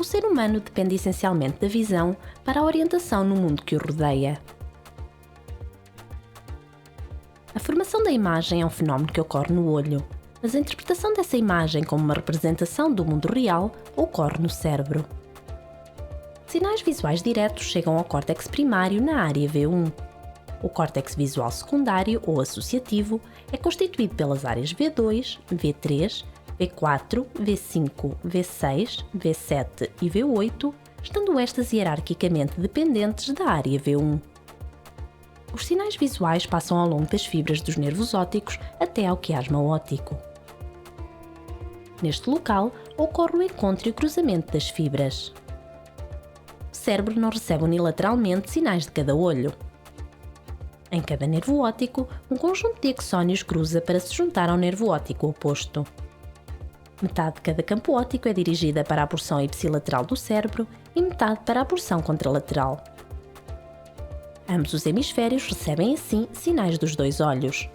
ser humano depende essencialmente da visão para a orientação no mundo que o rodeia. A formação da imagem é um fenómeno que ocorre no olho, mas a interpretação dessa imagem como uma representação do mundo real ocorre no cérebro. Sinais visuais diretos chegam ao córtex primário na área V1. O córtex visual secundário ou associativo é constituído pelas áreas V2, V3, V4, V5, V6, V7 e V8, estando estas hierarquicamente dependentes da área V1. Os sinais visuais passam ao longo das fibras dos nervos ópticos até ao quiasma óptico. Neste local, ocorre o encontro e o cruzamento das fibras. O cérebro não recebe unilateralmente sinais de cada olho. Em cada nervo óptico, um conjunto de axónios cruza para se juntar ao nervo óptico oposto. Metade de cada campo óptico é dirigida para a porção ipsilateral do cérebro e metade para a porção contralateral. Ambos os hemisférios recebem assim sinais dos dois olhos.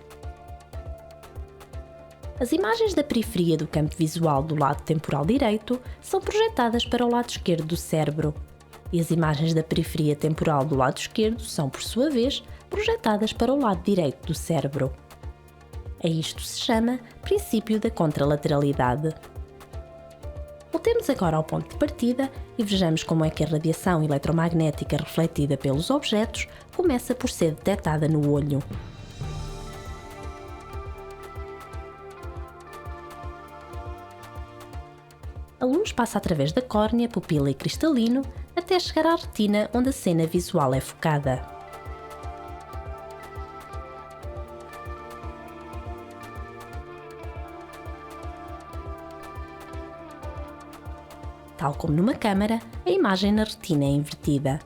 As imagens da periferia do campo visual do lado temporal direito são projetadas para o lado esquerdo do cérebro, e as imagens da periferia temporal do lado esquerdo são, por sua vez, projetadas para o lado direito do cérebro. A isto se chama princípio da contralateralidade. Voltemos agora ao ponto de partida e vejamos como é que a radiação eletromagnética refletida pelos objetos começa por ser detectada no olho. A luz passa através da córnea, pupila e cristalino até chegar à retina, onde a cena visual é focada. Tal como numa câmara, a imagem na retina é invertida.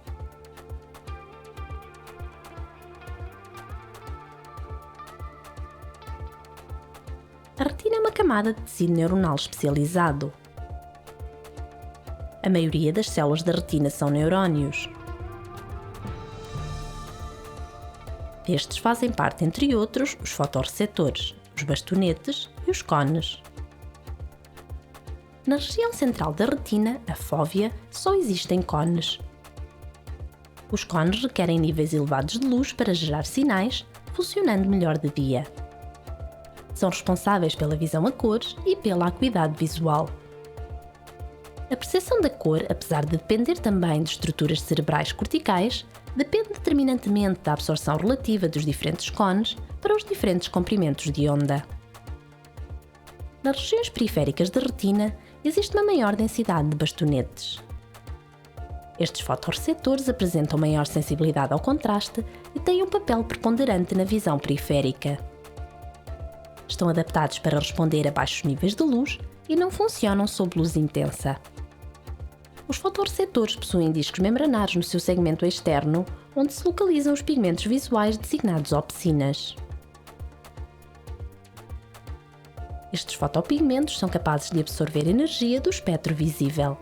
A retina é uma camada de tecido neuronal especializado. A maioria das células da retina são neurónios. Destes fazem parte, entre outros, os fotorreceptores, os bastonetes e os cones. Na região central da retina, a fóvea, só existem cones. Os cones requerem níveis elevados de luz para gerar sinais, funcionando melhor de dia. São responsáveis pela visão a cores e pela acuidade visual. A percepção da cor, apesar de depender também de estruturas cerebrais corticais, depende determinantemente da absorção relativa dos diferentes cones para os diferentes comprimentos de onda. Nas regiões periféricas da retina, existe uma maior densidade de bastonetes. Estes fotorreceptores apresentam maior sensibilidade ao contraste e têm um papel preponderante na visão periférica. Estão adaptados para responder a baixos níveis de luz e não funcionam sob luz intensa. Os fotorreceptores possuem discos membranários no seu segmento externo, onde se localizam os pigmentos visuais designados opsinas. Estes fotopigmentos são capazes de absorver energia do espectro visível.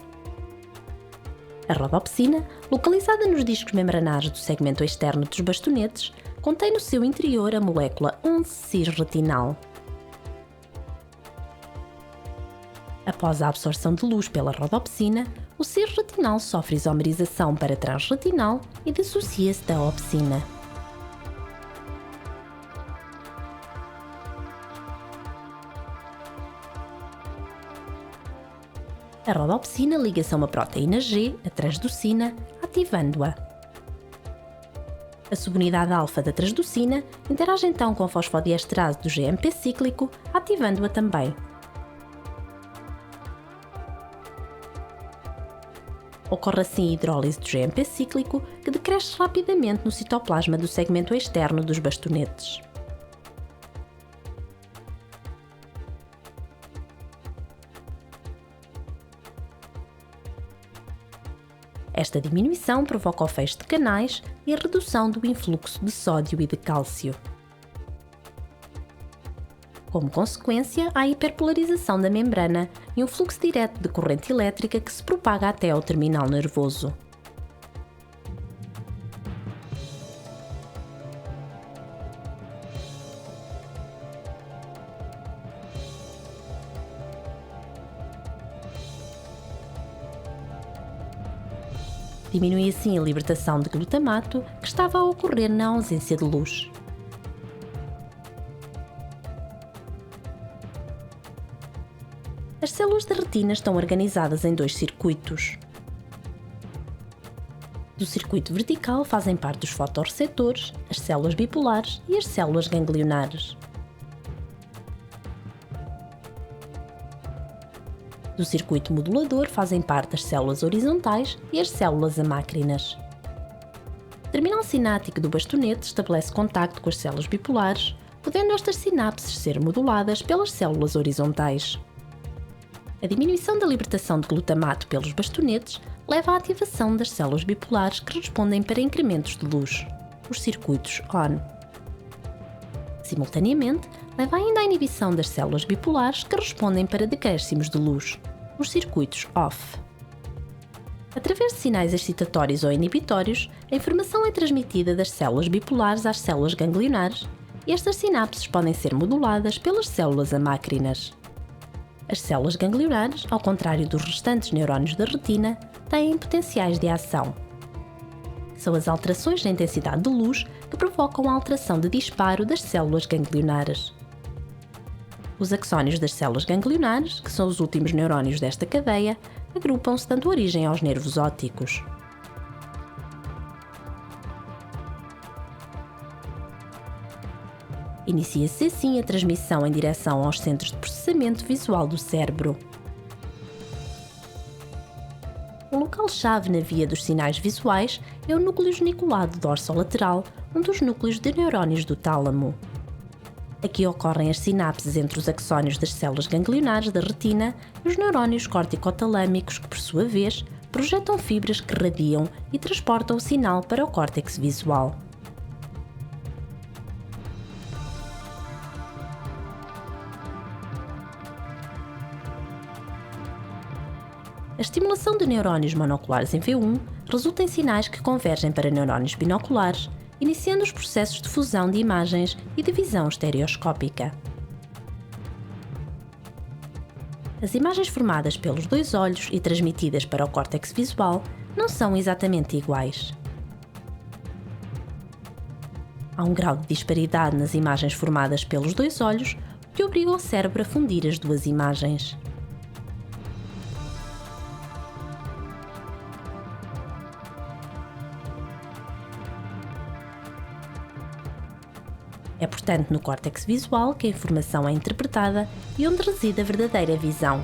A rodopsina, localizada nos discos membranários do segmento externo dos bastonetes, contém no seu interior a molécula 11-cis-retinal. Após a absorção de luz pela rodopsina, o cis-retinal sofre isomerização para transretinal e dissocia-se da opsina. A rodopsina liga-se a uma proteína G, a transducina, ativando-a. A subunidade alfa da transducina interage então com a fosfodiesterase do GMP cíclico, ativando-a também. Ocorre assim a hidrólise do GMP cíclico, que decresce rapidamente no citoplasma do segmento externo dos bastonetes. Esta diminuição provoca o fecho de canais e a redução do influxo de sódio e de cálcio. Como consequência, há a hiperpolarização da membrana e um fluxo direto de corrente elétrica que se propaga até ao terminal nervoso. Diminui assim a libertação de glutamato que estava a ocorrer na ausência de luz. As células da retina estão organizadas em dois circuitos. Do circuito vertical fazem parte os fotorreceptores, as células bipolares e as células ganglionares. Do circuito modulador fazem parte as células horizontais e as células amácrinas. O terminal sináptico do bastonete estabelece contacto com as células bipolares, podendo estas sinapses ser moduladas pelas células horizontais. A diminuição da libertação de glutamato pelos bastonetes leva à ativação das células bipolares que respondem para incrementos de luz, os circuitos ON. Simultaneamente, leva ainda à inibição das células bipolares que respondem para decréscimos de luz, os circuitos OFF. Através de sinais excitatórios ou inibitórios, a informação é transmitida das células bipolares às células ganglionares e estas sinapses podem ser moduladas pelas células amácrinas. As células ganglionares, ao contrário dos restantes neurónios da retina, têm potenciais de ação. São as alterações na intensidade de luz que provocam a alteração de disparo das células ganglionares. Os axónios das células ganglionares, que são os últimos neurónios desta cadeia, agrupam-se dando origem aos nervos ópticos. Inicia-se assim a transmissão em direção aos centros de processamento visual do cérebro. Um local-chave na via dos sinais visuais é o núcleo geniculado dorsolateral, um dos núcleos de neurónios do tálamo. Aqui ocorrem as sinapses entre os axónios das células ganglionares da retina e os neurónios corticotalâmicos que, por sua vez, projetam fibras que radiam e transportam o sinal para o córtex visual. A estimulação de neurónios monoculares em V1 resulta em sinais que convergem para neurónios binoculares, iniciando os processos de fusão de imagens e de visão estereoscópica. As imagens formadas pelos dois olhos e transmitidas para o córtex visual não são exatamente iguais. Há um grau de disparidade nas imagens formadas pelos dois olhos, que obriga o cérebro a fundir as duas imagens. É, portanto, no córtex visual que a informação é interpretada e onde reside a verdadeira visão.